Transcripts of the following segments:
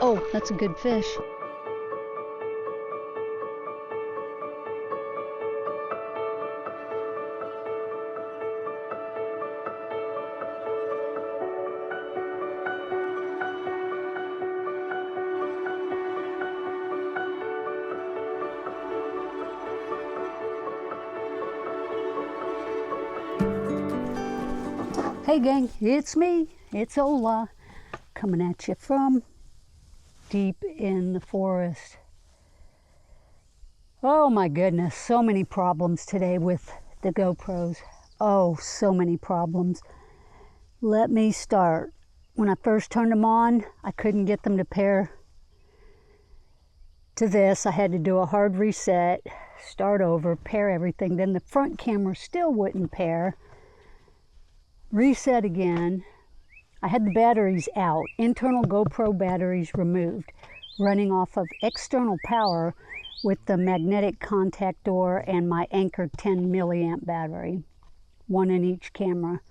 Oh, that's a good fish. Hey gang, it's me, it's Ola, coming at you from deep in the forest. Oh my goodness, so many problems today with the GoPros. Oh, so many problems. Let me start. When I first turned them on, I couldn't get them to pair to this. I had to do a hard reset, start over, pair everything. Then the front camera still wouldn't pair. Reset again. I had the batteries out, internal GoPro batteries removed, running off of external power with the magnetic contact door and my Anchor 10 milliamp battery, one in each camera.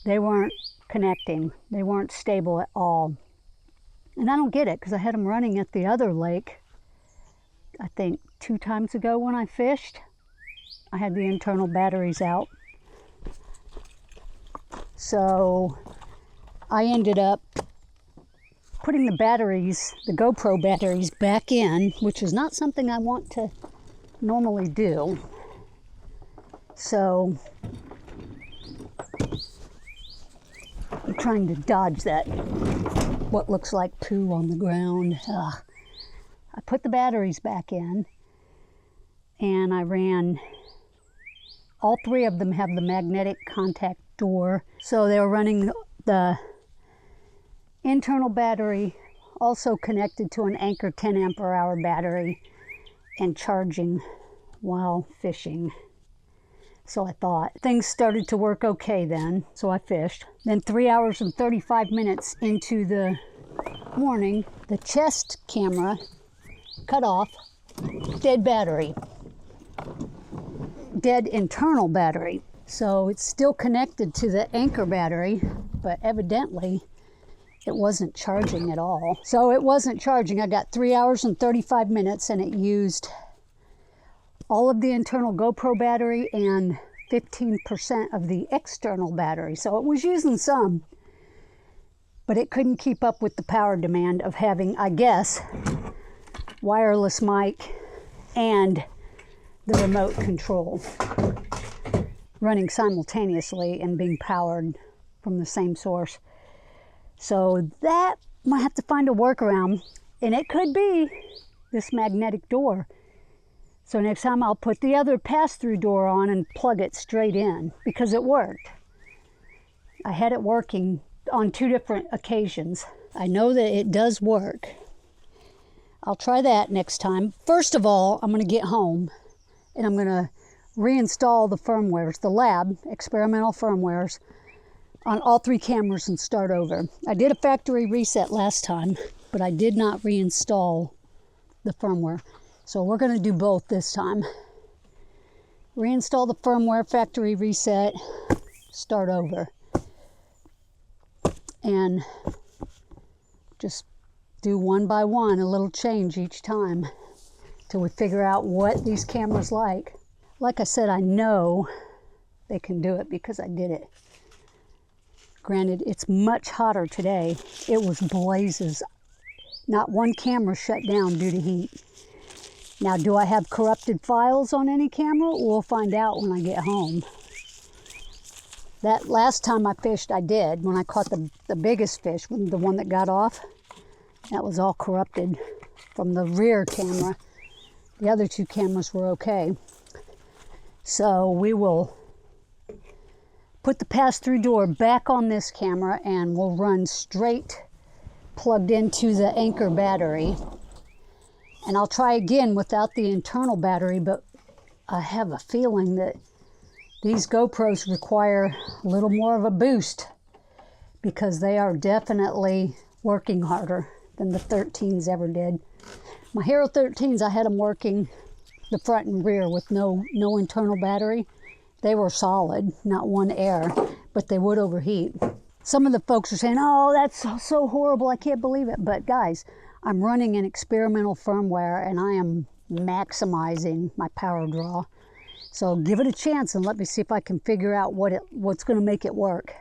They weren't connecting. They weren't stable at all. And I don't get it because I had them running at the other lake, I think 2 times ago when I fished. I had the internal batteries out. So I ended up putting the batteries, the GoPro batteries, back in, which is not something I want to normally do. So I'm trying to dodge that, what looks like poo on the ground. Ugh. I put the batteries back in and I ran, all 3 of them have the magnetic contact door. So they were running the internal battery, also connected to an Anchor 10 ampere hour battery, and charging while fishing. So I thought things started to work okay then, so I fished. Then 3 hours and 35 minutes into the morning, the chest camera cut off, dead battery, dead internal battery. So it's still connected to the Anchor battery, but evidently it wasn't charging at all. So it wasn't charging. I got 3 hours and 35 minutes and it used all of the internal GoPro battery and 15% of the external battery. So it was using some, but it couldn't keep up with the power demand of having, I guess, wireless mic and the remote control running simultaneously and being powered from the same source. So that might have to find a workaround, and it could be this magnetic door. So next time I'll put the other pass-through door on and plug it straight in, because it worked. I had it working on 2 different occasions. I know that it does work. I'll try that next time. First of all, I'm going to get home and I'm going to reinstall the firmwares, the lab experimental firmwares, on all 3 cameras and start over. I did a factory reset last time, but I did not reinstall the firmware. So we're going to do both this time. Reinstall the firmware, factory reset, start over. And just do one by one, a little change each time till we figure out what these cameras like. Like I said, I know they can do it because I did it. Granted, it's much hotter today. It was blazes. Not one camera shut down due to heat. Now, do I have corrupted files on any camera? We'll find out when I get home. That last time I fished, I did. When I caught the biggest fish, the one that got off, that was all corrupted from the rear camera. The other 2 cameras were okay. So we will put the pass-through door back on this camera and we'll run straight plugged into the Anchor battery. And I'll try again without the internal battery, but I have a feeling that these GoPros require a little more of a boost because they are definitely working harder than the 13s ever did. My Hero 13s, I had them working the front and rear with no internal battery. They were solid, not one air, but they would overheat. Some of the folks are saying, oh, that's so horrible, I can't believe it. But guys, I'm running an experimental firmware and I am maximizing my power draw. So give it a chance and let me see if I can figure out what's going to make it work.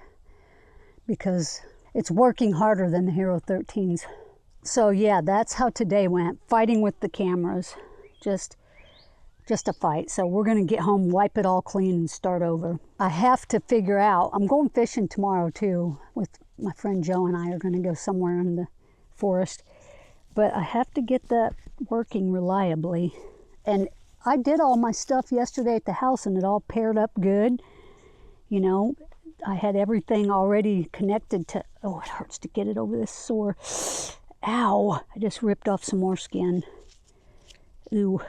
Because it's working harder than the Hero 13s. So yeah, that's how today went. Fighting with the cameras. Just a fight. So we're going to get home, wipe it all clean, and start over. I have to figure out, I'm going fishing tomorrow too. With my friend Joe and I are going to go somewhere in the forest. But I have to get that working reliably. And I did all my stuff yesterday at the house and it all paired up good. You know, I had everything already connected to, oh, it hurts to get it over this sore. Ow, I just ripped off some more skin. Ooh.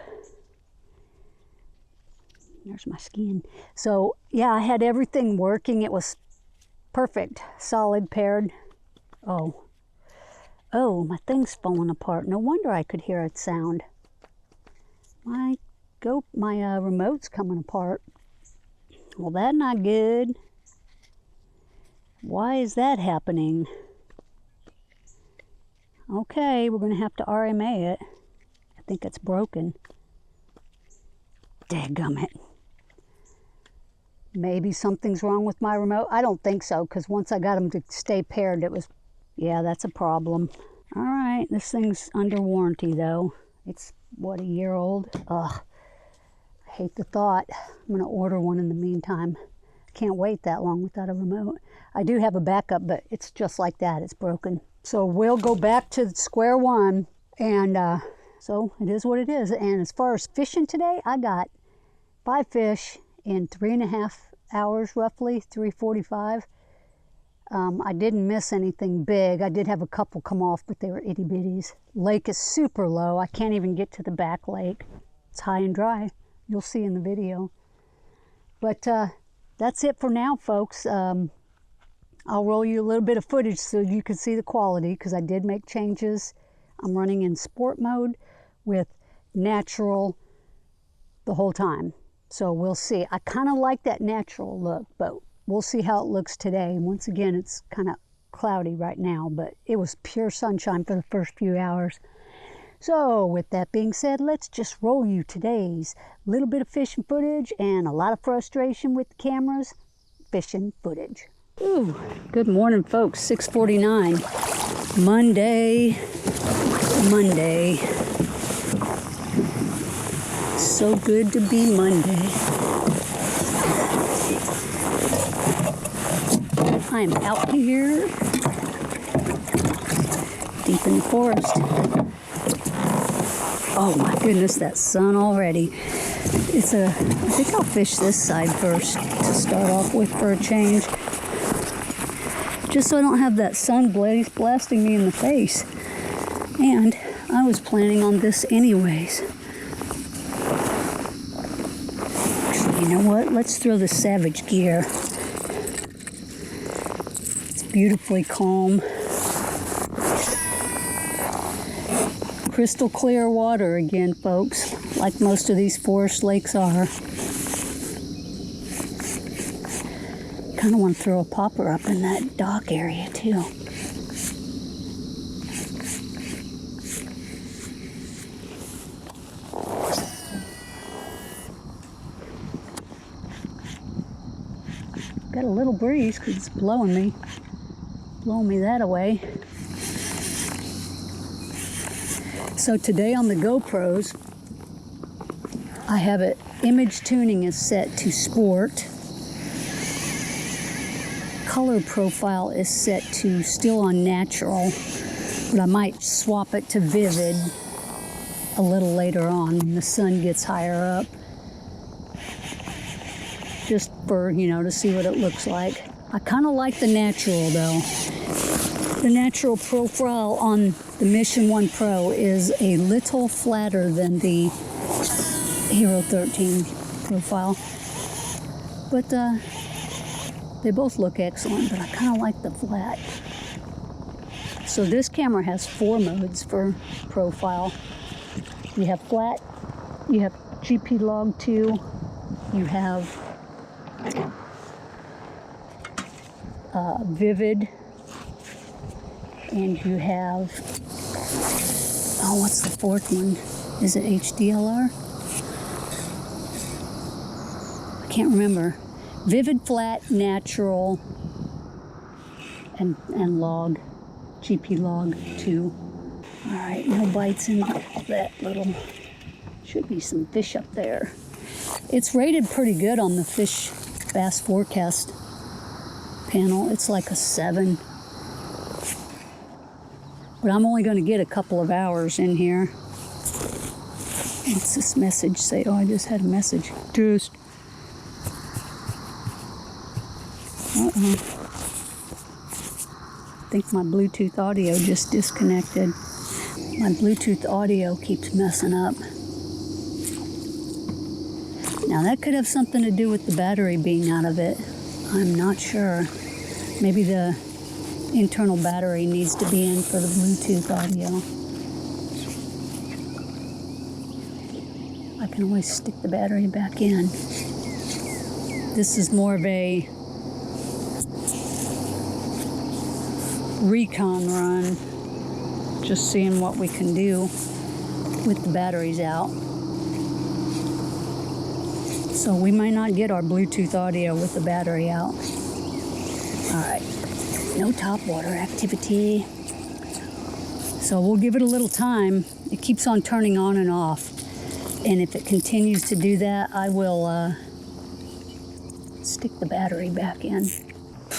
There's my skin. So yeah, I had everything working. It was perfect, solid, paired. Oh, my thing's falling apart. No wonder I could hear it sound. My remote's coming apart. Well, that's not good. Why is that happening? Okay, we're going to have to RMA it. I think it's broken. Dadgummit. Maybe something's wrong with my remote. I don't think so, because once I got them to stay paired, it was, yeah, that's a problem. All right, this thing's under warranty, though. It's, what, a year old? Ugh, I hate the thought. I'm going to order one in the meantime. I can't wait that long without a remote. I do have a backup, but it's just like that. It's broken. So we'll go back to square one, and so it is what it is. And as far as fishing today, I got 5 fish in 3.5 hours, roughly, 3:45. I didn't miss anything big. I did have a couple come off, but they were itty bitties. Lake is super low. I can't even get to the back lake. It's high and dry. You'll see in the video. But that's it for now, folks. I'll roll you a little bit of footage so you can see the quality, because I did make changes. I'm running in sport mode with natural the whole time. So we'll see. I kind of like that natural look, but we'll see how it looks today. Once again, it's kind of cloudy right now, but it was pure sunshine for the first few hours. So with that being said, let's just roll you today's little bit of fishing footage and a lot of frustration with the cameras. Fishing footage. Ooh, good morning, folks. 6:49. Monday. So good to be Monday. I'm out here deep in the forest. Oh my goodness, that sun already. I think I'll fish this side first to start off with for a change. Just so I don't have that sun blaze blasting me in the face. And I was planning on this anyways. You know what? Let's throw the Savage gear. It's beautifully calm. Crystal clear water again, folks, like most of these forest lakes are. Kind of want to throw a popper up in that dock area too. Got a little breeze because it's blowing me that away. So today on the GoPros, I have it, image tuning is set to sport. Color profile is set to still on natural, but I might swap it to vivid a little later on when the sun gets higher up. Just for, you know, to see what it looks like. I kind of like the natural though. The natural profile on the Mission 1 Pro is a little flatter than the Hero 13 profile. But they both look excellent, but I kind of like the flat. So this camera has 4 modes for profile. You have flat, you have GP Log 2, you have Vivid, and you have, oh, what's the fourth one? Is it HDLR? I can't remember. Vivid, Flat, Natural, and Log, GP Log 2. All right, no bites in that little, should be some fish up there. It's rated pretty good on the fish bass forecast panel. It's like a 7. But I'm only going to get a couple of hours in here. What's this message say? Oh, I just had a message. Just. Uh-oh. I think my Bluetooth audio just disconnected. My Bluetooth audio keeps messing up. Now that could have something to do with the battery being out of it. I'm not sure. Maybe the internal battery needs to be in for the Bluetooth audio. I can always stick the battery back in. This is more of a recon run, just seeing what we can do with the batteries out. So we might not get our Bluetooth audio with the battery out. All right, no topwater activity. So we'll give it a little time. It keeps on turning on and off. And if it continues to do that, I will stick the battery back in.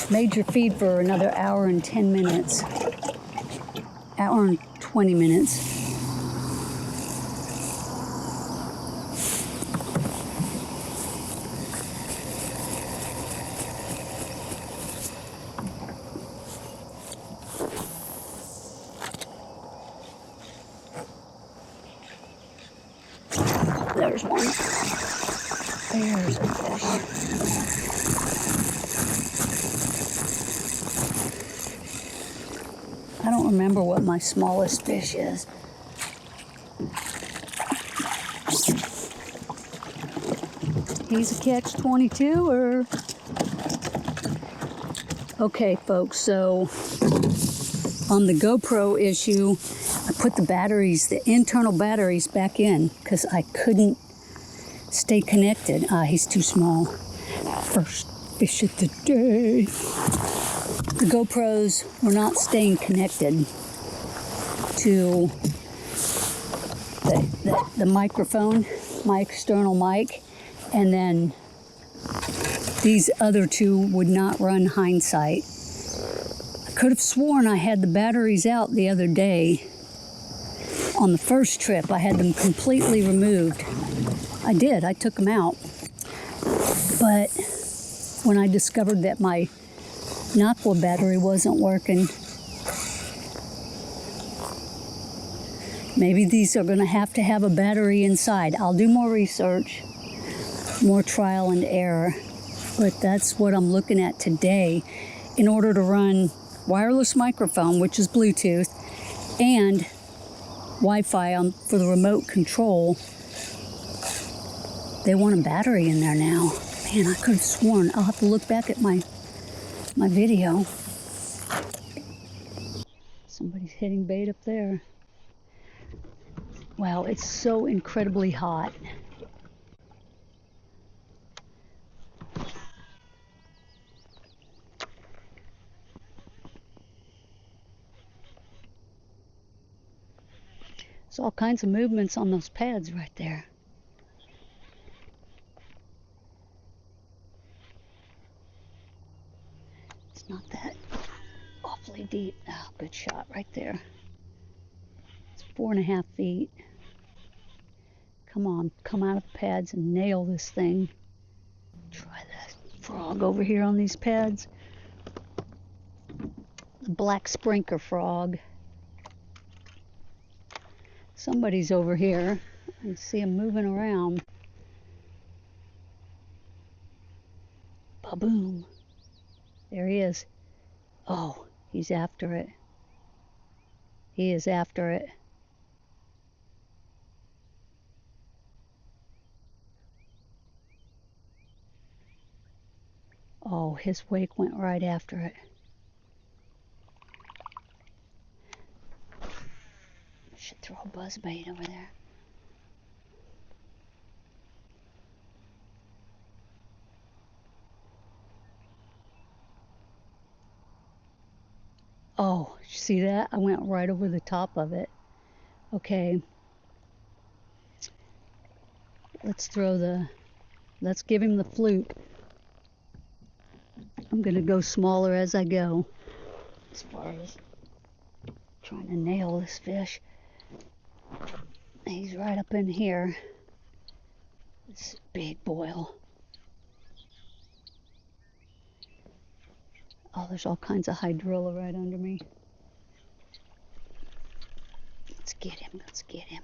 Major feed for another hour and 10 minutes. Hour and 20 minutes. There's one. There's a fish. I don't remember what my smallest fish is. He's a catch-22 or... Okay, folks, so on the GoPro issue, I put the batteries, the internal batteries back in because I couldn't stay connected. He's too small. First fish of the day. The GoPros were not staying connected to the microphone, my external mic, and then these other two would not run hindsight. I could have sworn I had the batteries out the other day. On the first trip, I had them completely removed. I did, I took them out. But when I discovered that my Aqua battery wasn't working, maybe these are gonna have to have a battery inside. I'll do more research, more trial and error, but that's what I'm looking at today in order to run wireless microphone, which is Bluetooth, and Wi-Fi for the remote control. They want a battery in there now. Man, I could have sworn. I'll have to look back at my video. Somebody's hitting bait up there. Wow, it's so incredibly hot. There's all kinds of movements on those pads right there. It's not that awfully deep. Oh, good shot right there. It's 4.5 feet. Come on, come out of the pads and nail this thing. Try that frog over here on these pads. The black sprinkler frog. Somebody's over here. I can see him moving around. Ba-boom. There he is. Oh, he's after it. He is after it. Oh, his wake went right after it. Should throw a buzzbait over there. Oh, you see that? I went right over the top of it. Okay. Let's give him the fluke. I'm gonna go smaller as I go. As far as trying to nail this fish. He's right up in here. This big boil. Oh, there's all kinds of hydrilla right under me. Let's get him, let's get him.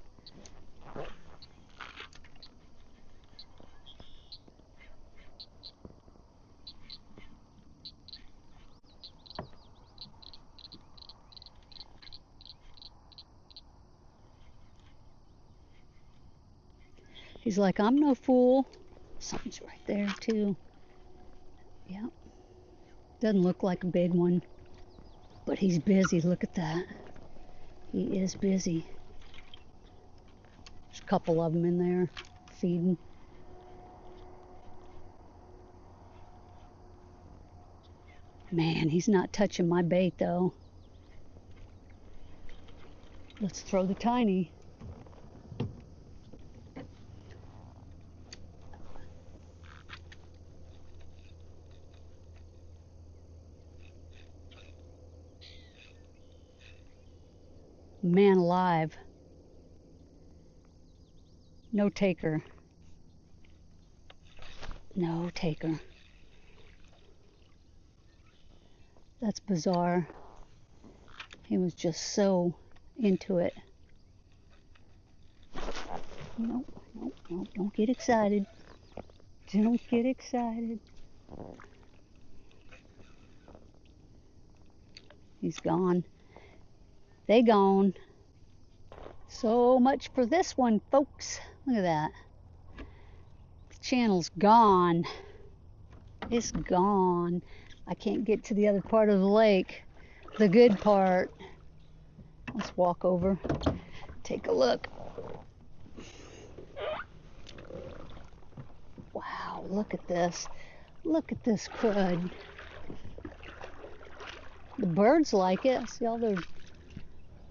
He's like, I'm no fool. Something's right there too. Yep. Doesn't look like a big one, but he's busy. Look at that. He is busy. There's a couple of them in there feeding. Man, he's not touching my bait though. Let's throw the tiny. Man alive. No taker. No taker. That's bizarre. He was just so into it. Nope, nope, nope. Don't get excited. Don't get excited. He's gone. They gone. So much for this one, folks. Look at that. The channel's gone. It's gone. I can't get to the other part of the lake. The good part. Let's walk over. Take a look. Wow, look at this. Look at this crud. The birds like it. I see all their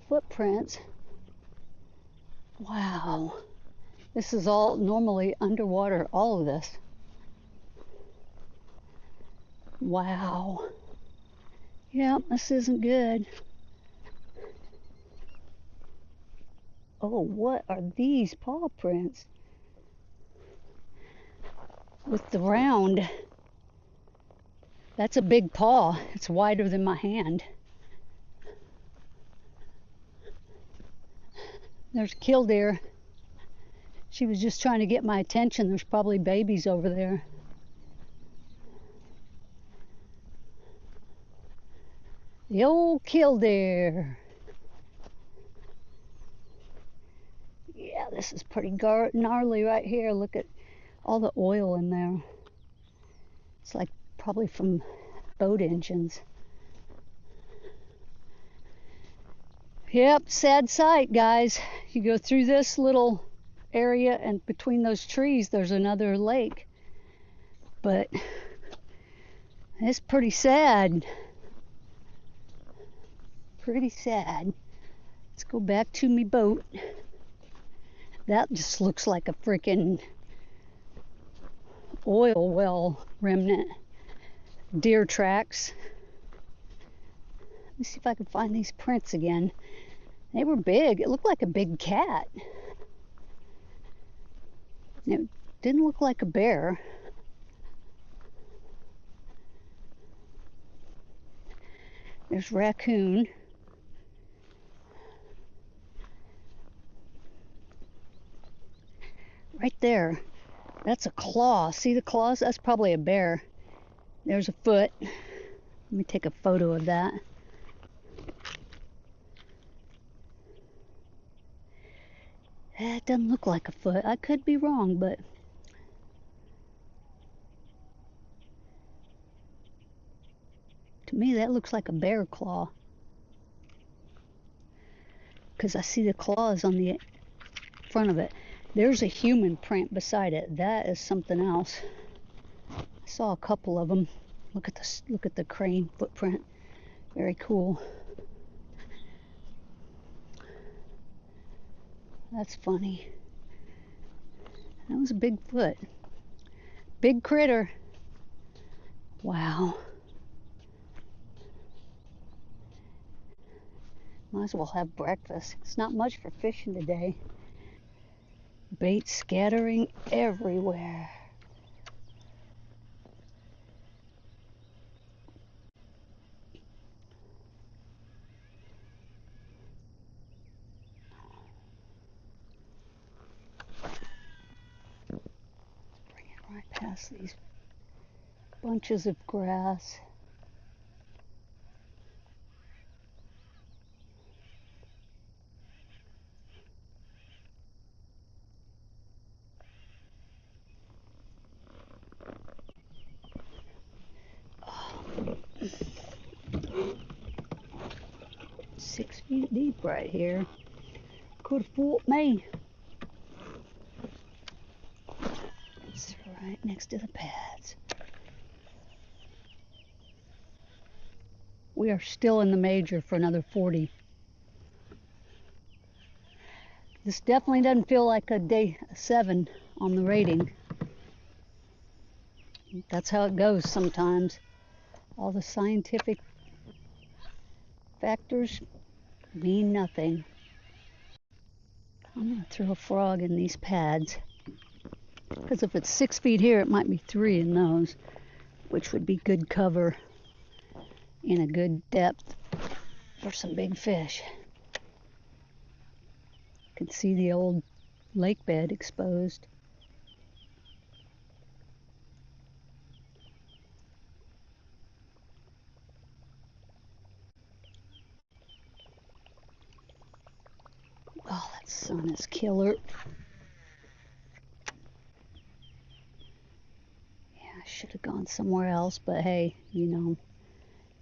footprints. Wow. This is all normally underwater, all of this. Wow. Yep, this isn't good. Oh, what are these paw prints? With the round. That's a big paw. It's wider than my hand. There's killdeer. She was just trying to get my attention. There's probably babies over there. The old killdeer. Yeah, this is pretty gnarly right here. Look at all the oil in there. It's like probably from boat engines. Yep, sad sight, guys. You go through this little area and between those trees there's another lake. But it's pretty sad. Pretty sad. Let's go back to me boat. That just looks like a freaking oil well remnant. Deer tracks. Let me see if I can find these prints again. They were big. It looked like a big cat. It didn't look like a bear. There's raccoon. Right there. That's a claw. See the claws? That's probably a bear. There's a foot. Let me take a photo of that. It doesn't look like a foot. I could be wrong, but me, that looks like a bear claw. Because I see the claws on the front of it. There's a human print beside it. That is something else. I saw a couple of them. Look at the crane footprint. Very cool. That's funny. That was a big foot. Big critter. Wow. Might as well have breakfast. It's not much for fishing today. Bait scattering everywhere. Bring it right past these bunches of grass. Oh. 6 feet deep right here. Could have fooled me. It's right next to the pads. We are still in the major for another 40. This definitely doesn't feel like a day 7 on the rating. That's how it goes sometimes. All the scientific factors mean nothing. I'm going to throw a frog in these pads. Because if it's 6 feet here, it might be 3 in those, which would be good cover in a good depth for some big fish. You can see the old lake bed exposed. Oh, that sun is killer. Yeah, I should have gone somewhere else, but hey, you know,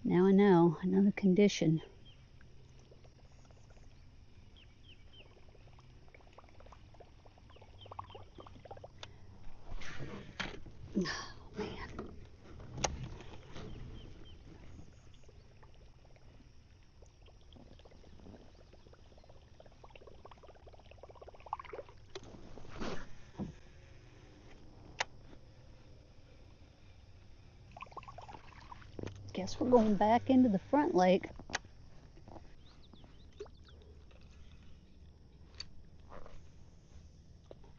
now I know. Another condition. Oh, man. Guess we're going back into the front lake.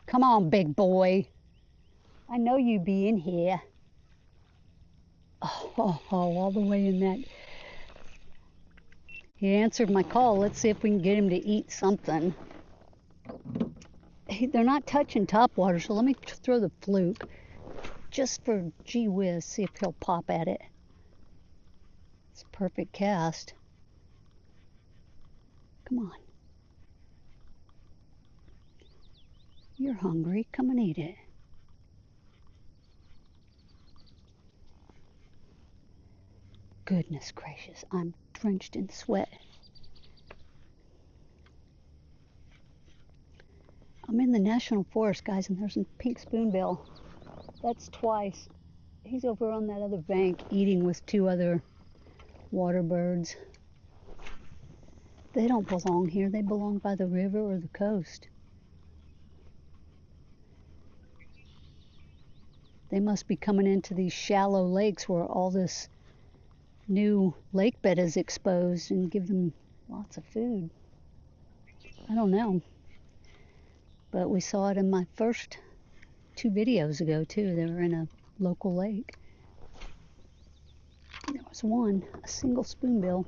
Come on, big boy. I know you be in here. Oh, all the way in that. He answered my call. Let's see if we can get him to eat something. They're not touching topwater, so let me throw the fluke. Just for gee whiz, see if he'll pop at it. It's a perfect cast. Come on. You're hungry. Come and eat it. Goodness gracious, I'm drenched in sweat. I'm in the national forest, guys, and there's a pink spoonbill. That's twice. He's over on that other bank eating with 2 other water birds. They don't belong here. They belong by the river or the coast. They must be coming into these shallow lakes where all this new lake bed is exposed and give them lots of food. I don't know. But we saw it in my first 2 videos ago too. They were in a local lake. There was one, a single spoonbill.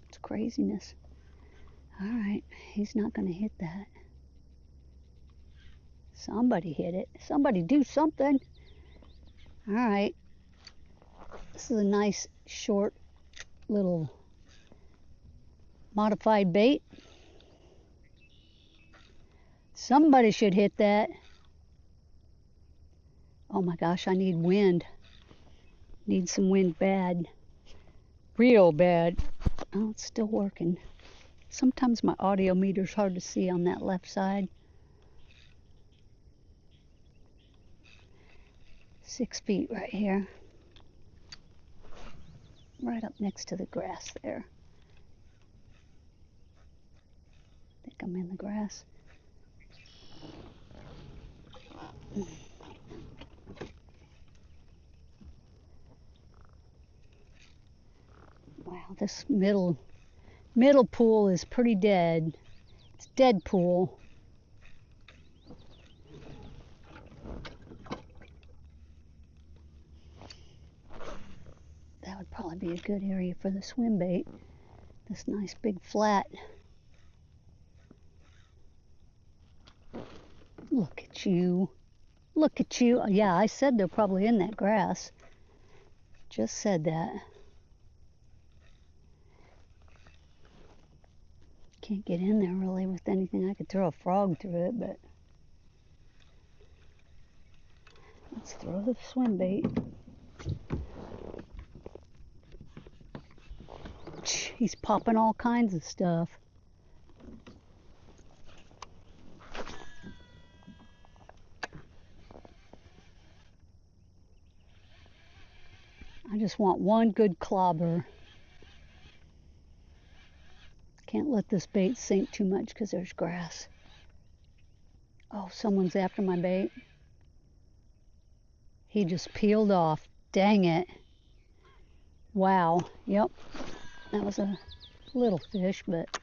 It's craziness. All right, he's not going to hit that. Somebody hit it. Somebody do something. All right. This is a nice, short, little modified bait. Somebody should hit that. Oh my gosh, I need wind. Need some wind bad. Real bad. Oh, it's still working. Sometimes my audio meter's hard to see on that left side. 6 feet right here. Right up next to the grass there. I think I'm in the grass. Wow, this middle pool is pretty dead. It's dead pool. That would probably be a good area for the swim bait. This nice big flat. Look at you. Look at you. Yeah, I said they're probably in that grass. Just said that. Can't get in there really with anything. I could throw a frog through it, but let's throw the swim bait. He's popping all kinds of stuff. I just want one good clobber. Can't let this bait sink too much because there's grass. Oh, someone's after my bait. He just peeled off. Dang it. Wow. Yep. That was a little fish, but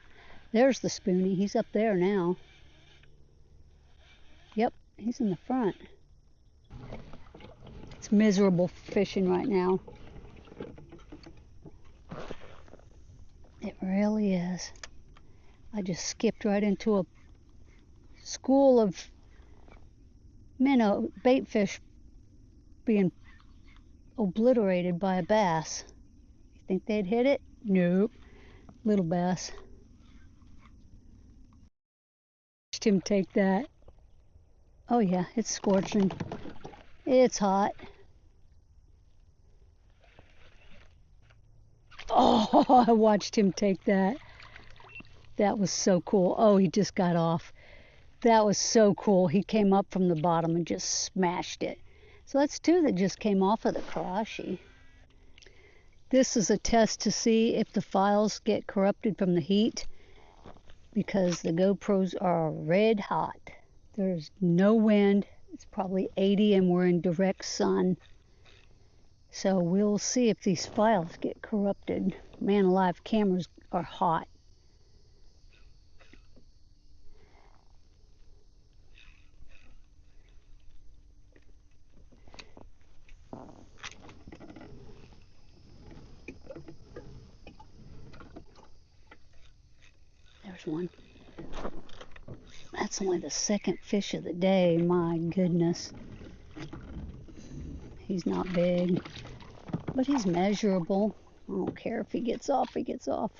there's the spoonie. He's up there now. Yep, he's in the front. It's miserable fishing right now. It really is. I just skipped right into a school of minnow bait fish being obliterated by a bass. You think they'd hit it? Nope. Little bass. Watched him take that. Oh yeah, it's scorching. It's hot. Oh, I watched him take that. That was so cool. Oh, he just got off. That was so cool. He came up from the bottom and just smashed it. So that's 2 that just came off of the karashi. This is a test to see if the files get corrupted from the heat, because the GoPros are red hot. There's no wind. It's probably 80 and we're in direct sun. So we'll see if these files get corrupted. Man alive, cameras are hot. There's one. That's only the 2nd fish of the day. My goodness. He's not big, but he's measurable. I don't care if he gets off, he gets off.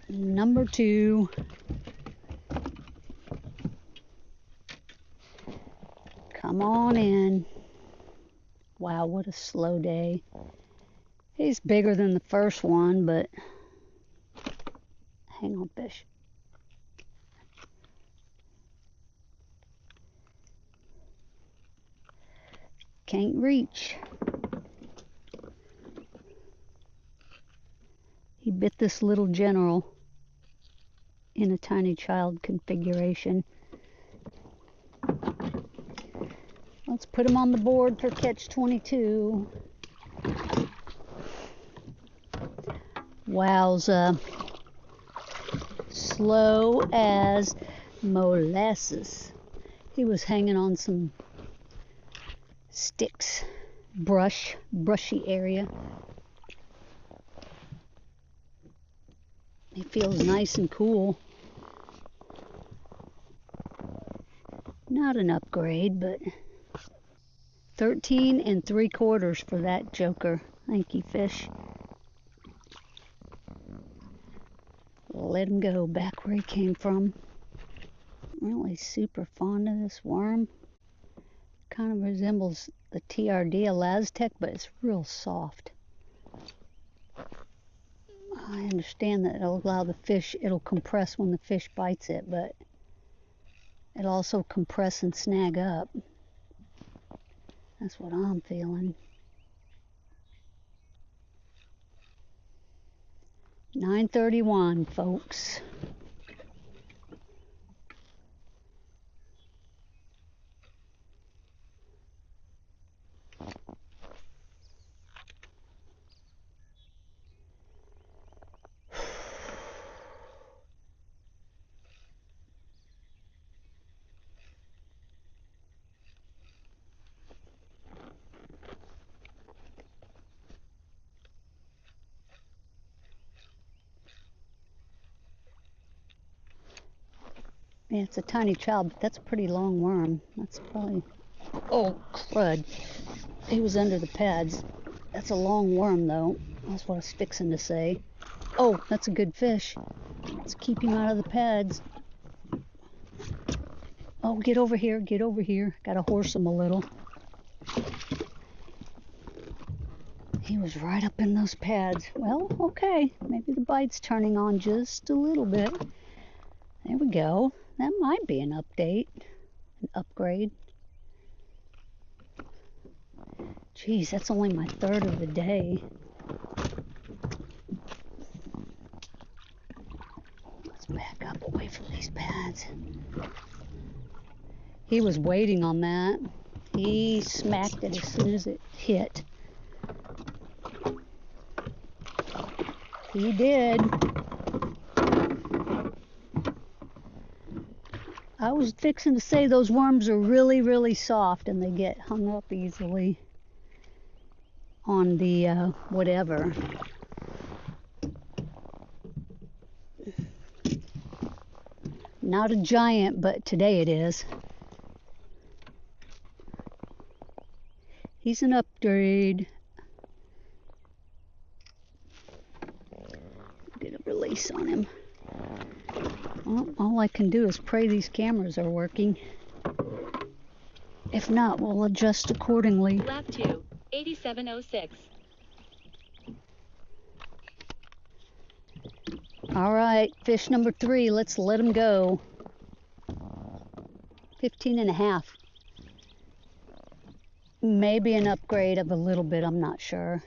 Number 2. Come on in. Wow, what a slow day. He's bigger than the first one, but hang on, fish. Can't reach. He bit this little general in a tiny child configuration. Let's put him on the board for catch 22. Wowza. Slow as molasses. He was hanging on some sticks, brushy area. He feels nice and cool. Not an upgrade, but 13 3/4 for that joker. Thank you, fish. Let him go back where he came from. Really super fond of this worm. kind of resembles the TRD Elastec, but it's real soft. I understand that it'll allow the fish, it'll compress when the fish bites it, but it'll also compress and snag up. That's what I'm feeling. 9:31, folks. Yeah, it's a tiny child, but that's a pretty long worm. That's probably... Oh, crud. He was under the pads. That's a long worm, though. That's what I was fixing to say. Oh, that's a good fish. Let's keep him out of the pads. Oh, get over here, get over here. Gotta horse him a little. He was right up in those pads. Well, okay. Maybe the bite's turning on just a little bit. There we go. That might be an update, an upgrade. Geez, that's only my third of the day. Let's back up away from these pads. He was waiting on that. He smacked it as soon as it hit. He did. I was fixing to say those worms are really, really soft and they get hung up easily on the whatever. Not a giant, but today it is. He's an upgrade. Get a release on him. Well, all I can do is pray these cameras are working. If not, we'll adjust accordingly. Lap 2, 8706. All right, fish number 3. Let's let him go. 15.5. Maybe an upgrade of a little bit, I'm not sure.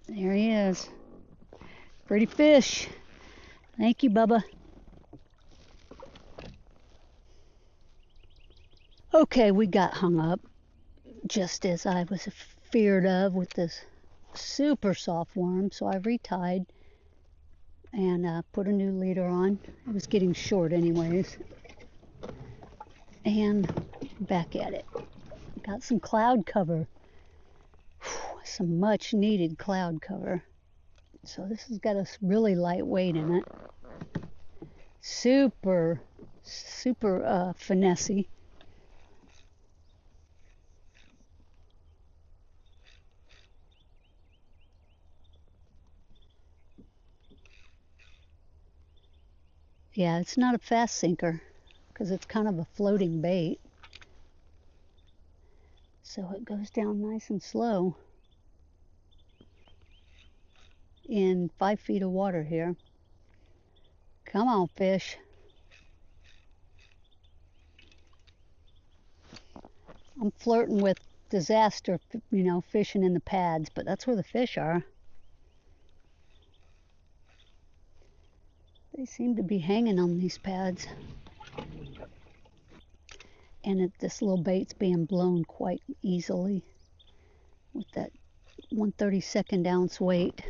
There he is. Pretty fish. Thank you, Bubba. Okay, we got hung up, just as I was feared of, with this super soft worm, so I retied and put a new leader on. It was getting short anyways. And back at it. Got some cloud cover. Whew, some much needed cloud cover. So this has got a really light weight in it. Super finessey. Yeah, it's not a fast sinker because it's kind of a floating bait. So it goes down nice and slow in 5 feet of water here. Come on, fish. I'm flirting with disaster, you know, fishing in the pads, but that's where the fish are. They seem to be hanging on these pads. And this little bait's being blown quite easily with that 1/32 ounce weight.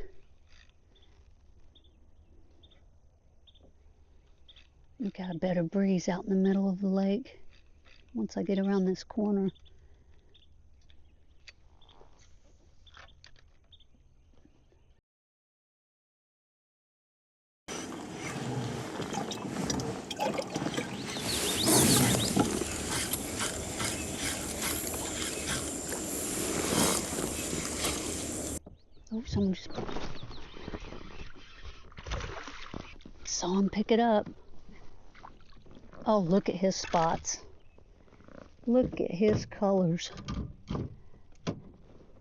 We got a better breeze out in the middle of the lake once I get around this corner. Oh, someone just saw him pick it up. Oh, look at his spots. Look at his colors.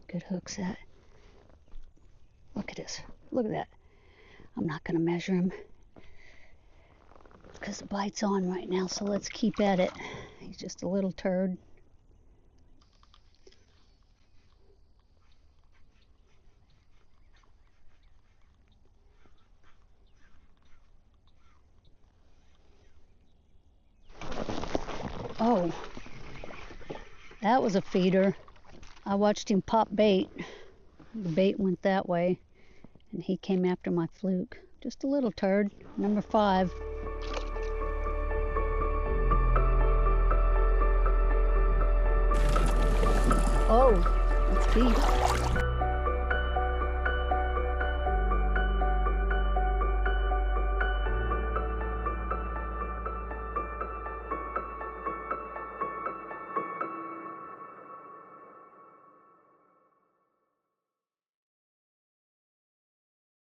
Good hook's that. Look at this. Look at that. I'm not going to measure him because the bite's on right now, so let's keep at it. He's just a little turd. Oh, that was a feeder. I watched him pop bait. The bait went that way, and he came after my fluke. Just a little turd, number 5. Oh, let's beat.